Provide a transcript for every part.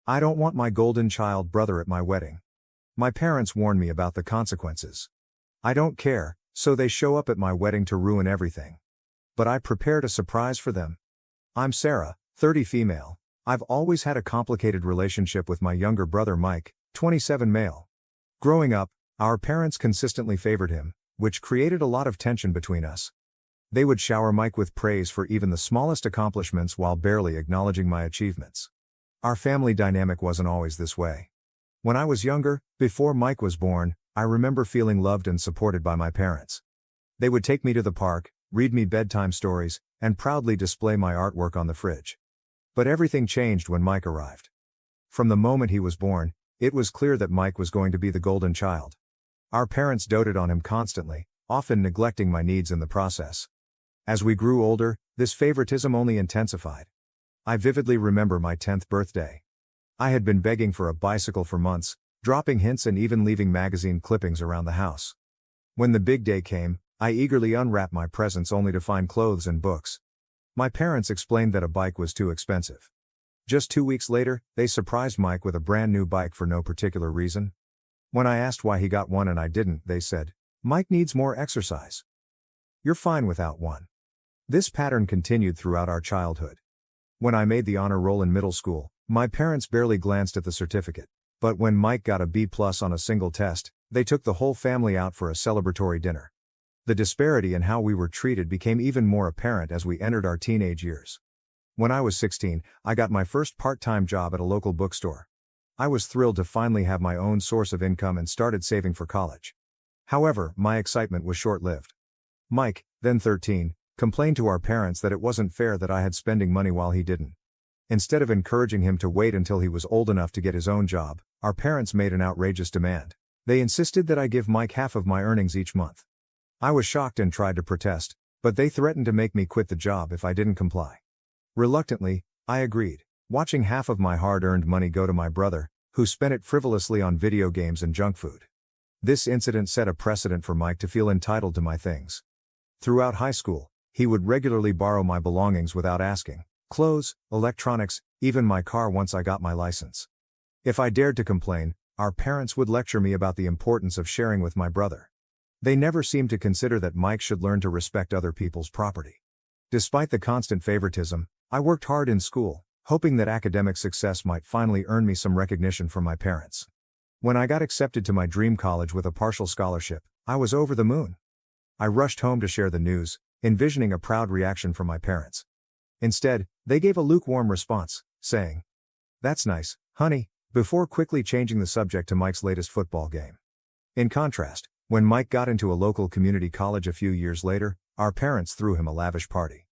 I don't want my golden child brother at my wedding. My parents warned me about the consequences. I don't care, so they show up at my wedding to ruin everything. But I prepared a surprise for them. I'm Sarah, 30 female. I've always had a complicated relationship with my younger brother Mike, 27 male. Growing up, our parents consistently favored him, which created a lot of tension between us. They would shower Mike with praise for even the smallest accomplishments while barely acknowledging my achievements. Our family dynamic wasn't always this way. When I was younger, before Mike was born, I remember feeling loved and supported by my parents. They would take me to the park, read me bedtime stories, and proudly display my artwork on the fridge. But everything changed when Mike arrived. From the moment he was born, it was clear that Mike was going to be the golden child. Our parents doted on him constantly, often neglecting my needs in the process. As we grew older, this favoritism only intensified. I vividly remember my 10th birthday. I had been begging for a bicycle for months, dropping hints and even leaving magazine clippings around the house. When the big day came, I eagerly unwrapped my presents only to find clothes and books. My parents explained that a bike was too expensive. Just 2 weeks later, they surprised Mike with a brand new bike for no particular reason. When I asked why he got one and I didn't, they said, "Mike needs more exercise. You're fine without one." This pattern continued throughout our childhood. When I made the honor roll in middle school, my parents barely glanced at the certificate. But when Mike got a B+ on a single test, they took the whole family out for a celebratory dinner. The disparity in how we were treated became even more apparent as we entered our teenage years. When I was 16, I got my first part-time job at a local bookstore. I was thrilled to finally have my own source of income and started saving for college. However, my excitement was short-lived. Mike, then 13, complained to our parents that it wasn't fair that I had spending money while he didn't. Instead of encouraging him to wait until he was old enough to get his own job, our parents made an outrageous demand. They insisted that I give Mike half of my earnings each month. I was shocked and tried to protest, but they threatened to make me quit the job if I didn't comply. Reluctantly, I agreed, watching half of my hard-earned money go to my brother, who spent it frivolously on video games and junk food. This incident set a precedent for Mike to feel entitled to my things. Throughout high school, he would regularly borrow my belongings without asking: clothes, electronics, even my car once I got my license. If I dared to complain, our parents would lecture me about the importance of sharing with my brother. They never seemed to consider that Mike should learn to respect other people's property. Despite the constant favoritism, I worked hard in school, hoping that academic success might finally earn me some recognition from my parents. When I got accepted to my dream college with a partial scholarship, I was over the moon. I rushed home to share the news, envisioning a proud reaction from my parents. Instead, they gave a lukewarm response, saying, "That's nice, honey," before quickly changing the subject to Mike's latest football game. In contrast, when Mike got into a local community college a few years later, our parents threw him a lavish party.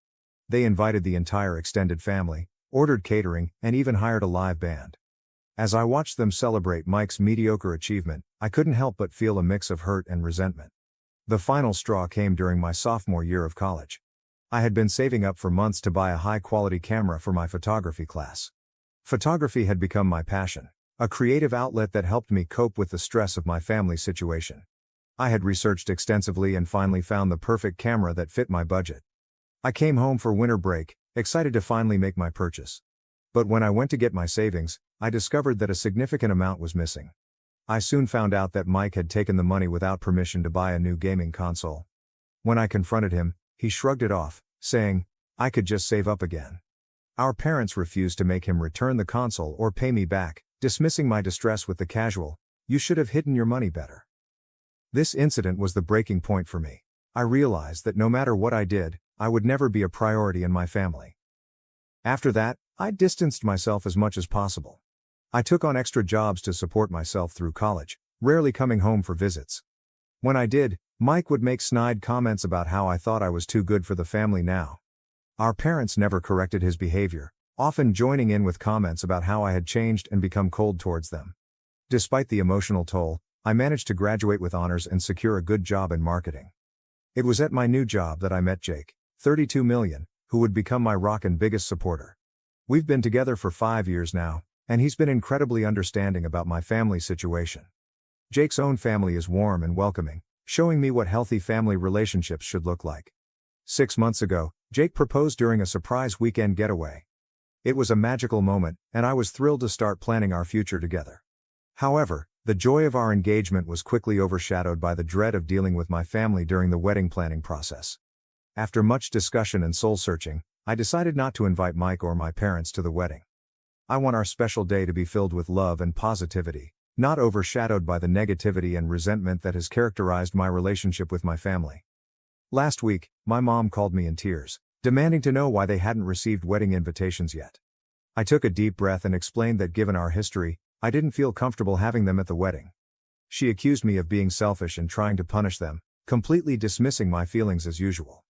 They invited the entire extended family, ordered catering, and even hired a live band. As I watched them celebrate Mike's mediocre achievement, I couldn't help but feel a mix of hurt and resentment. The final straw came during my sophomore year of college. I had been saving up for months to buy a high-quality camera for my photography class. Photography had become my passion, a creative outlet that helped me cope with the stress of my family situation. I had researched extensively and finally found the perfect camera that fit my budget. I came home for winter break, excited to finally make my purchase. But when I went to get my savings, I discovered that a significant amount was missing. I soon found out that Mike had taken the money without permission to buy a new gaming console. When I confronted him, he shrugged it off, saying, "I could just save up again." Our parents refused to make him return the console or pay me back, dismissing my distress with the casual, "You should have hidden your money better." This incident was the breaking point for me. I realized that no matter what I did, I would never be a priority in my family. After that, I distanced myself as much as possible. I took on extra jobs to support myself through college, rarely coming home for visits. When I did, Mike would make snide comments about how I thought I was too good for the family now. Our parents never corrected his behavior, often joining in with comments about how I had changed and become cold towards them. Despite the emotional toll, I managed to graduate with honors and secure a good job in marketing. It was at my new job that I met Jake, 32 million, who would become my rock and biggest supporter. We've been together for 5 years now, and he's been incredibly understanding about my family situation. Jake's own family is warm and welcoming, showing me what healthy family relationships should look like. 6 months ago, Jake proposed during a surprise weekend getaway. It was a magical moment, and I was thrilled to start planning our future together. However, the joy of our engagement was quickly overshadowed by the dread of dealing with my family during the wedding planning process. After much discussion and soul-searching, I decided not to invite Mike or my parents to the wedding. I want our special day to be filled with love and positivity, not overshadowed by the negativity and resentment that has characterized my relationship with my family. Last week, my mom called me in tears, demanding to know why they hadn't received wedding invitations yet. I took a deep breath and explained that given our history, I didn't feel comfortable having them at the wedding. She accused me of being selfish and trying to punish them, completely dismissing my feelings as usual.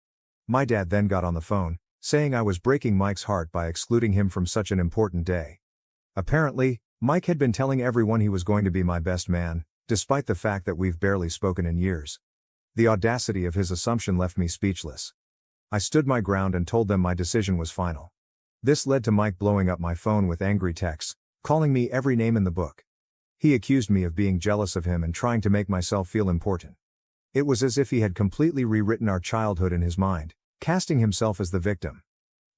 My dad then got on the phone, saying I was breaking Mike's heart by excluding him from such an important day. Apparently, Mike had been telling everyone he was going to be my best man, despite the fact that we've barely spoken in years. The audacity of his assumption left me speechless. I stood my ground and told them my decision was final. This led to Mike blowing up my phone with angry texts, calling me every name in the book. He accused me of being jealous of him and trying to make myself feel important. It was as if he had completely rewritten our childhood in his mind, casting himself as the victim.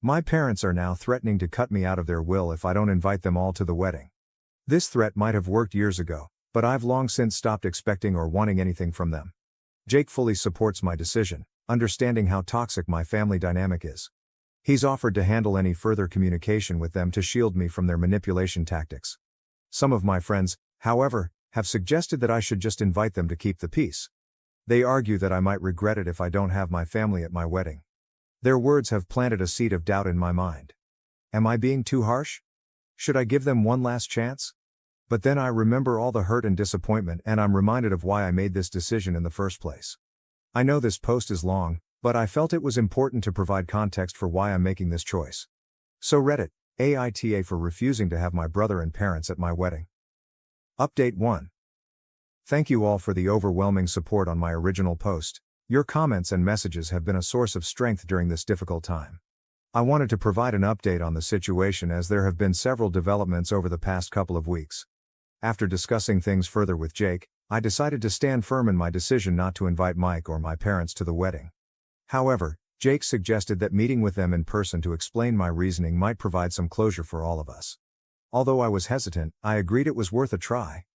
My parents are now threatening to cut me out of their will if I don't invite them all to the wedding. This threat might have worked years ago, but I've long since stopped expecting or wanting anything from them. Jake fully supports my decision, understanding how toxic my family dynamic is. He's offered to handle any further communication with them to shield me from their manipulation tactics. Some of my friends, however, have suggested that I should just invite them to keep the peace. They argue that I might regret it if I don't have my family at my wedding. Their words have planted a seed of doubt in my mind. Am I being too harsh? Should I give them one last chance? But then I remember all the hurt and disappointment, and I'm reminded of why I made this decision in the first place. I know this post is long, but I felt it was important to provide context for why I'm making this choice. So Reddit, AITA for refusing to have my brother and parents at my wedding. Update 1. Thank you all for the overwhelming support on my original post. Your comments and messages have been a source of strength during this difficult time. I wanted to provide an update on the situation as there have been several developments over the past couple of weeks. After discussing things further with Jake, I decided to stand firm in my decision not to invite Mike or my parents to the wedding. However, Jake suggested that meeting with them in person to explain my reasoning might provide some closure for all of us. Although I was hesitant, I agreed it was worth a try.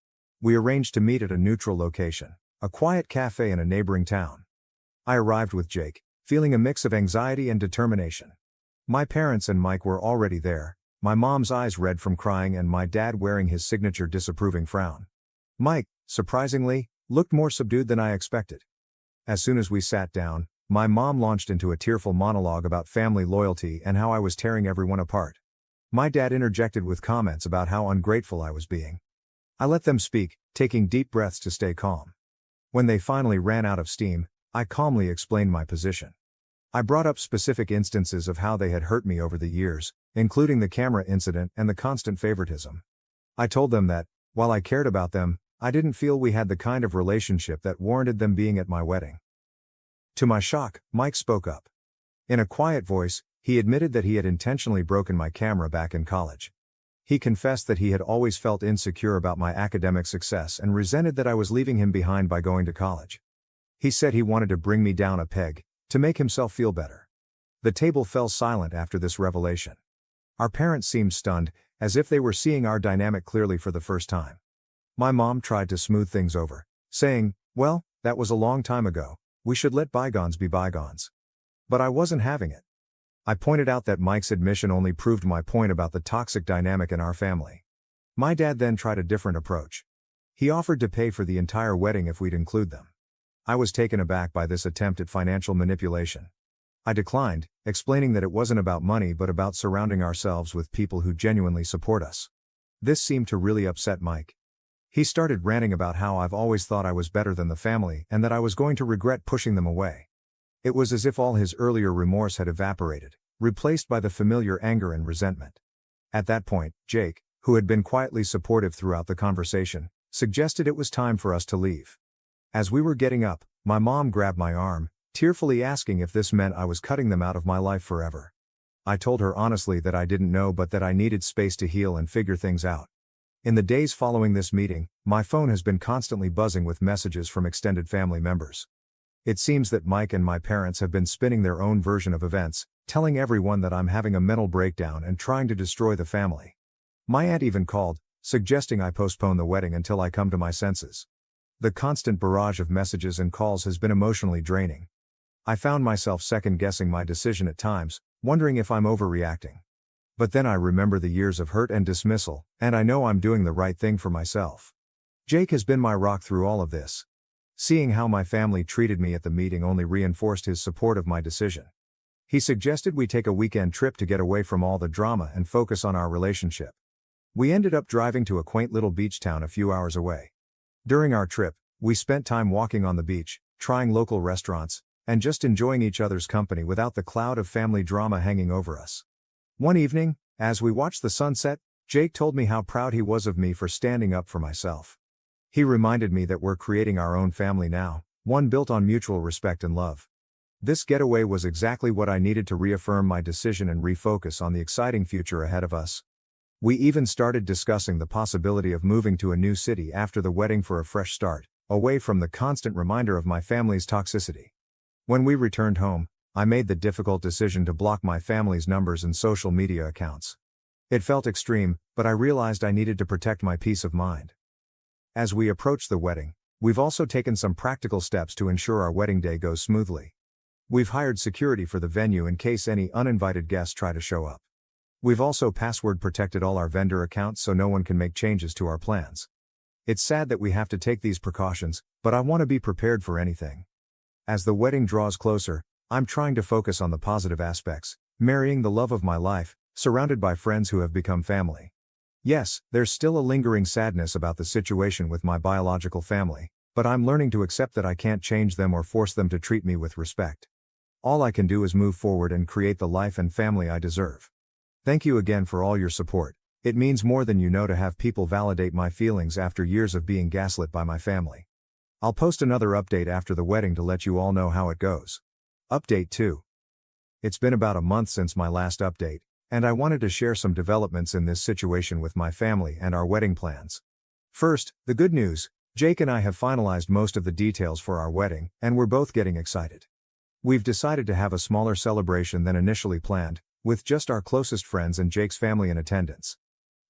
We arranged to meet at a neutral location, a quiet cafe in a neighboring town. I arrived with Jake, feeling a mix of anxiety and determination. My parents and Mike were already there, my mom's eyes red from crying and my dad wearing his signature disapproving frown. Mike, surprisingly, looked more subdued than I expected. As soon as we sat down, my mom launched into a tearful monologue about family loyalty and how I was tearing everyone apart. My dad interjected with comments about how ungrateful I was being. I let them speak, taking deep breaths to stay calm. When they finally ran out of steam, I calmly explained my position. I brought up specific instances of how they had hurt me over the years, including the camera incident and the constant favoritism. I told them that, while I cared about them, I didn't feel we had the kind of relationship that warranted them being at my wedding. To my shock, Mike spoke up. In a quiet voice, he admitted that he had intentionally broken my camera back in college. He confessed that he had always felt insecure about my academic success and resented that I was leaving him behind by going to college. He said he wanted to bring me down a peg, to make himself feel better. The table fell silent after this revelation. Our parents seemed stunned, as if they were seeing our dynamic clearly for the first time. My mom tried to smooth things over, saying, "Well, that was a long time ago, we should let bygones be bygones." But I wasn't having it. I pointed out that Mike's admission only proved my point about the toxic dynamic in our family. My dad then tried a different approach. He offered to pay for the entire wedding if we'd include them. I was taken aback by this attempt at financial manipulation. I declined, explaining that it wasn't about money but about surrounding ourselves with people who genuinely support us. This seemed to really upset Mike. He started ranting about how I've always thought I was better than the family and that I was going to regret pushing them away. It was as if all his earlier remorse had evaporated, replaced by the familiar anger and resentment. At that point, Jake, who had been quietly supportive throughout the conversation, suggested it was time for us to leave. As we were getting up, my mom grabbed my arm, tearfully asking if this meant I was cutting them out of my life forever. I told her honestly that I didn't know but that I needed space to heal and figure things out. In the days following this meeting, my phone has been constantly buzzing with messages from extended family members. It seems that Mike and my parents have been spinning their own version of events, telling everyone that I'm having a mental breakdown and trying to destroy the family. My aunt even called, suggesting I postpone the wedding until I come to my senses. The constant barrage of messages and calls has been emotionally draining. I found myself second-guessing my decision at times, wondering if I'm overreacting. But then I remember the years of hurt and dismissal, and I know I'm doing the right thing for myself. Jake has been my rock through all of this. Seeing how my family treated me at the meeting only reinforced his support of my decision. He suggested we take a weekend trip to get away from all the drama and focus on our relationship. We ended up driving to a quaint little beach town a few hours away. During our trip, we spent time walking on the beach, trying local restaurants, and just enjoying each other's company without the cloud of family drama hanging over us. One evening, as we watched the sunset, Jake told me how proud he was of me for standing up for myself. He reminded me that we're creating our own family now, one built on mutual respect and love. This getaway was exactly what I needed to reaffirm my decision and refocus on the exciting future ahead of us. We even started discussing the possibility of moving to a new city after the wedding for a fresh start, away from the constant reminder of my family's toxicity. When we returned home, I made the difficult decision to block my family's numbers and social media accounts. It felt extreme, but I realized I needed to protect my peace of mind. As we approach the wedding, we've also taken some practical steps to ensure our wedding day goes smoothly. We've hired security for the venue in case any uninvited guests try to show up. We've also password protected all our vendor accounts so no one can make changes to our plans. It's sad that we have to take these precautions, but I want to be prepared for anything. As the wedding draws closer, I'm trying to focus on the positive aspects, marrying the love of my life, surrounded by friends who have become family. Yes, there's still a lingering sadness about the situation with my biological family, but I'm learning to accept that I can't change them or force them to treat me with respect. All I can do is move forward and create the life and family I deserve. Thank you again for all your support. It means more than you know to have people validate my feelings after years of being gaslit by my family. I'll post another update after the wedding to let you all know how it goes. Update 2. It's been about a month since my last update, and I wanted to share some developments in this situation with my family and our wedding plans. First, the good news: Jake and I have finalized most of the details for our wedding, and we're both getting excited. We've decided to have a smaller celebration than initially planned, with just our closest friends and Jake's family in attendance.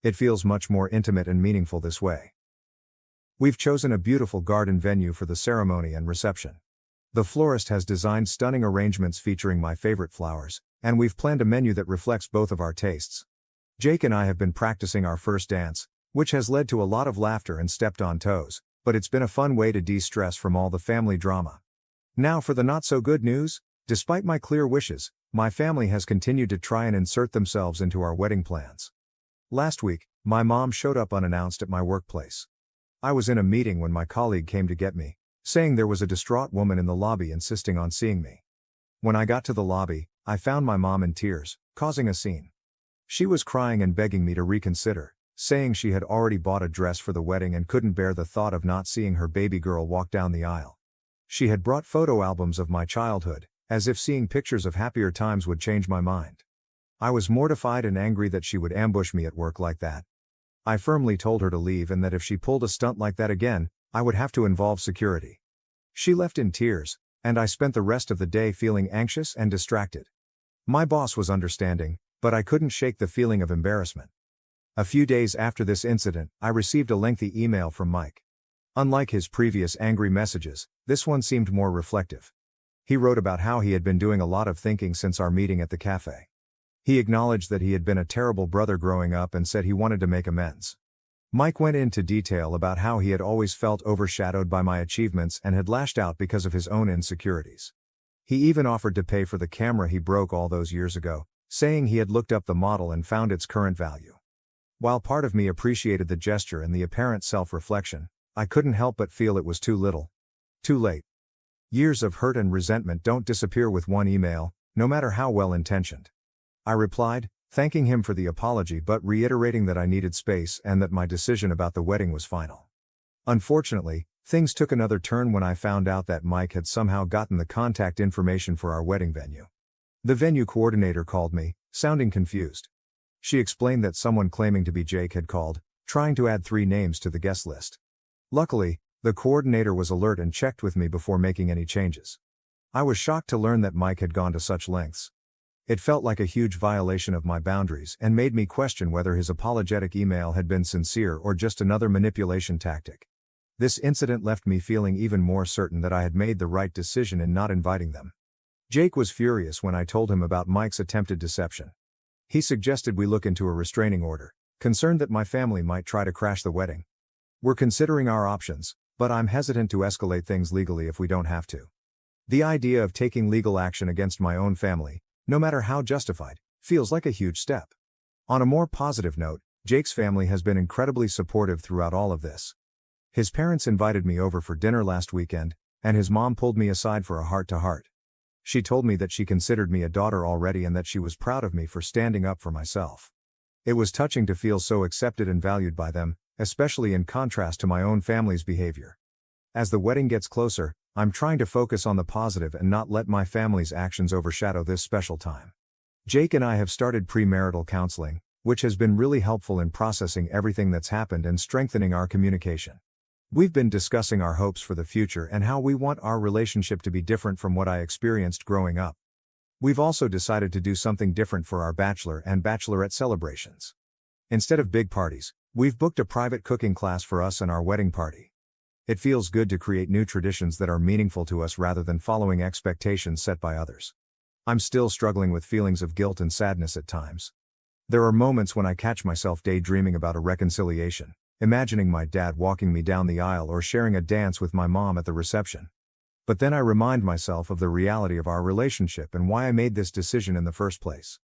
It feels much more intimate and meaningful this way. We've chosen a beautiful garden venue for the ceremony and reception. The florist has designed stunning arrangements featuring my favorite flowers, and we've planned a menu that reflects both of our tastes. Jake and I have been practicing our first dance, which has led to a lot of laughter and stepped on toes, but it's been a fun way to de-stress from all the family drama. Now for the not-so-good news: despite my clear wishes, my family has continued to try and insert themselves into our wedding plans. Last week, my mom showed up unannounced at my workplace. I was in a meeting when my colleague came to get me, saying there was a distraught woman in the lobby insisting on seeing me. When I got to the lobby, I found my mom in tears, causing a scene. She was crying and begging me to reconsider, saying she had already bought a dress for the wedding and couldn't bear the thought of not seeing her baby girl walk down the aisle. She had brought photo albums of my childhood, as if seeing pictures of happier times would change my mind. I was mortified and angry that she would ambush me at work like that. I firmly told her to leave and that if she pulled a stunt like that again, I would have to involve security. She left in tears, and I spent the rest of the day feeling anxious and distracted. My boss was understanding, but I couldn't shake the feeling of embarrassment. A few days after this incident, I received a lengthy email from Mike. Unlike his previous angry messages, this one seemed more reflective. He wrote about how he had been doing a lot of thinking since our meeting at the cafe. He acknowledged that he had been a terrible brother growing up and said he wanted to make amends. Mike went into detail about how he had always felt overshadowed by my achievements and had lashed out because of his own insecurities. He even offered to pay for the camera he broke all those years ago, saying he had looked up the model and found its current value. While part of me appreciated the gesture and the apparent self-reflection, I couldn't help but feel it was too little. Too late. Years of hurt and resentment don't disappear with one email, no matter how well-intentioned. I replied, thanking him for the apology but reiterating that I needed space and that my decision about the wedding was final. Unfortunately, things took another turn when I found out that Mike had somehow gotten the contact information for our wedding venue. The venue coordinator called me, sounding confused. She explained that someone claiming to be Jake had called, trying to add 3 names to the guest list. Luckily, the coordinator was alert and checked with me before making any changes. I was shocked to learn that Mike had gone to such lengths. It felt like a huge violation of my boundaries and made me question whether his apologetic email had been sincere or just another manipulation tactic. This incident left me feeling even more certain that I had made the right decision in not inviting them. Jake was furious when I told him about Mike's attempted deception. He suggested we look into a restraining order, concerned that my family might try to crash the wedding. We're considering our options, but I'm hesitant to escalate things legally if we don't have to. The idea of taking legal action against my own family, no matter how justified, feels like a huge step. On a more positive note, Jake's family has been incredibly supportive throughout all of this. His parents invited me over for dinner last weekend, and his mom pulled me aside for a heart-to-heart. She told me that she considered me a daughter already and that she was proud of me for standing up for myself. It was touching to feel so accepted and valued by them, especially in contrast to my own family's behavior. As the wedding gets closer, I'm trying to focus on the positive and not let my family's actions overshadow this special time. Jake and I have started premarital counseling, which has been really helpful in processing everything that's happened and strengthening our communication. We've been discussing our hopes for the future and how we want our relationship to be different from what I experienced growing up. We've also decided to do something different for our bachelor and bachelorette celebrations. Instead of big parties, we've booked a private cooking class for us and our wedding party. It feels good to create new traditions that are meaningful to us rather than following expectations set by others. I'm still struggling with feelings of guilt and sadness at times. There are moments when I catch myself daydreaming about a reconciliation, imagining my dad walking me down the aisle or sharing a dance with my mom at the reception. But then I remind myself of the reality of our relationship and why I made this decision in the first place.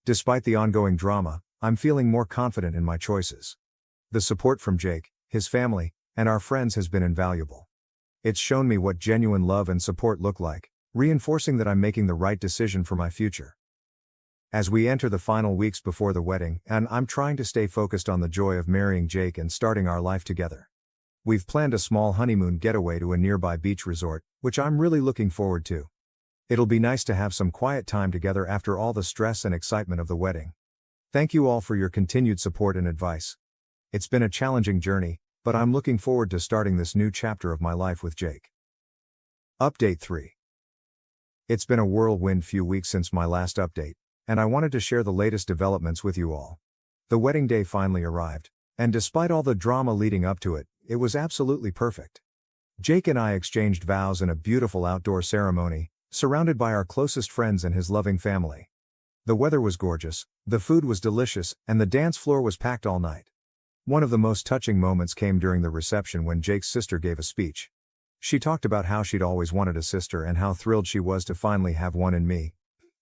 Despite the ongoing drama, I'm feeling more confident in my choices. The support from Jake, his family, and our friends has been invaluable. It's shown me what genuine love and support look like, reinforcing that I'm making the right decision for my future. As we enter the final weeks before the wedding, and I'm trying to stay focused on the joy of marrying Jake and starting our life together. We've planned a small honeymoon getaway to a nearby beach resort, which I'm really looking forward to. It'll be nice to have some quiet time together after all the stress and excitement of the wedding. Thank you all for your continued support and advice. It's been a challenging journey, but I'm looking forward to starting this new chapter of my life with Jake. Update 3. It's been a whirlwind few weeks since my last update, and I wanted to share the latest developments with you all. The wedding day finally arrived, and despite all the drama leading up to it, it was absolutely perfect. Jake and I exchanged vows in a beautiful outdoor ceremony, surrounded by our closest friends and his loving family. The weather was gorgeous, the food was delicious, and the dance floor was packed all night. One of the most touching moments came during the reception when Jake's sister gave a speech. She talked about how she'd always wanted a sister and how thrilled she was to finally have one in me.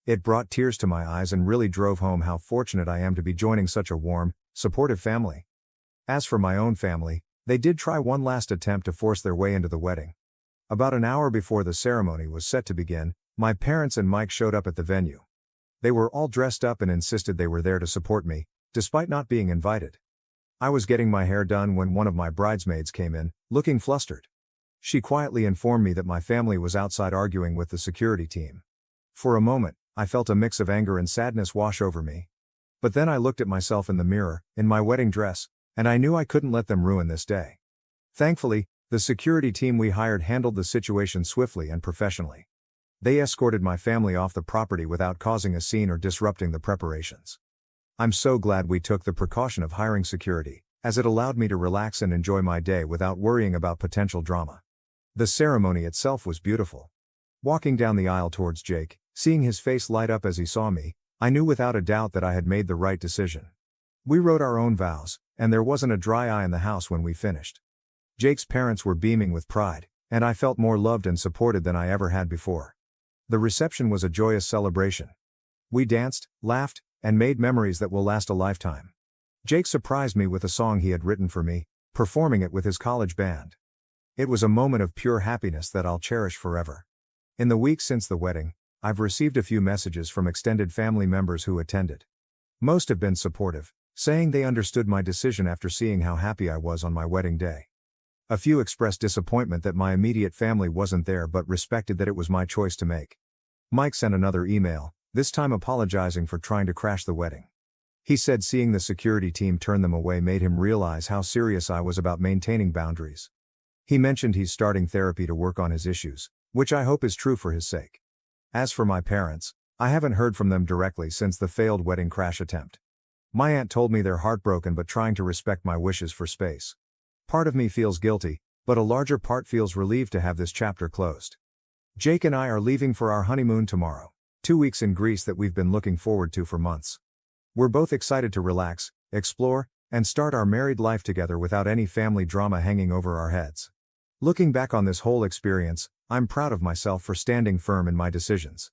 It brought tears to my eyes and really drove home how fortunate I am to be joining such a warm, supportive family. As for my own family, they did try one last attempt to force their way into the wedding. About an hour before the ceremony was set to begin, my parents and Mike showed up at the venue. They were all dressed up and insisted they were there to support me, despite not being invited. I was getting my hair done when one of my bridesmaids came in, looking flustered. She quietly informed me that my family was outside arguing with the security team. For a moment, I felt a mix of anger and sadness wash over me. But then I looked at myself in the mirror, in my wedding dress, and I knew I couldn't let them ruin this day. Thankfully, the security team we hired handled the situation swiftly and professionally. They escorted my family off the property without causing a scene or disrupting the preparations. I'm so glad we took the precaution of hiring security, as it allowed me to relax and enjoy my day without worrying about potential drama. The ceremony itself was beautiful. Walking down the aisle towards Jake, seeing his face light up as he saw me, I knew without a doubt that I had made the right decision. We wrote our own vows, and there wasn't a dry eye in the house when we finished. Jake's parents were beaming with pride, and I felt more loved and supported than I ever had before. The reception was a joyous celebration. We danced, laughed, and made memories that will last a lifetime. Jake surprised me with a song he had written for me, performing it with his college band. It was a moment of pure happiness that I'll cherish forever. In the weeks since the wedding, I've received a few messages from extended family members who attended. Most have been supportive, saying they understood my decision after seeing how happy I was on my wedding day. A few expressed disappointment that my immediate family wasn't there but respected that it was my choice to make. Mike sent another email, this time apologizing for trying to crash the wedding. He said seeing the security team turn them away made him realize how serious I was about maintaining boundaries. He mentioned he's starting therapy to work on his issues, which I hope is true for his sake. As for my parents, I haven't heard from them directly since the failed wedding crash attempt. My aunt told me they're heartbroken but trying to respect my wishes for space. Part of me feels guilty, but a larger part feels relieved to have this chapter closed. Jake and I are leaving for our honeymoon tomorrow. 2 weeks in Greece that we've been looking forward to for months. We're both excited to relax, explore, and start our married life together without any family drama hanging over our heads. Looking back on this whole experience, I'm proud of myself for standing firm in my decisions.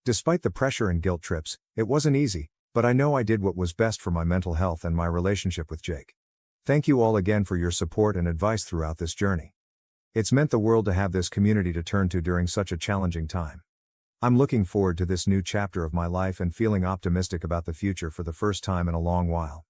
Despite the pressure and guilt trips, it wasn't easy, but I know I did what was best for my mental health and my relationship with Jake. Thank you all again for your support and advice throughout this journey. It's meant the world to have this community to turn to during such a challenging time. I'm looking forward to this new chapter of my life and feeling optimistic about the future for the first time in a long while.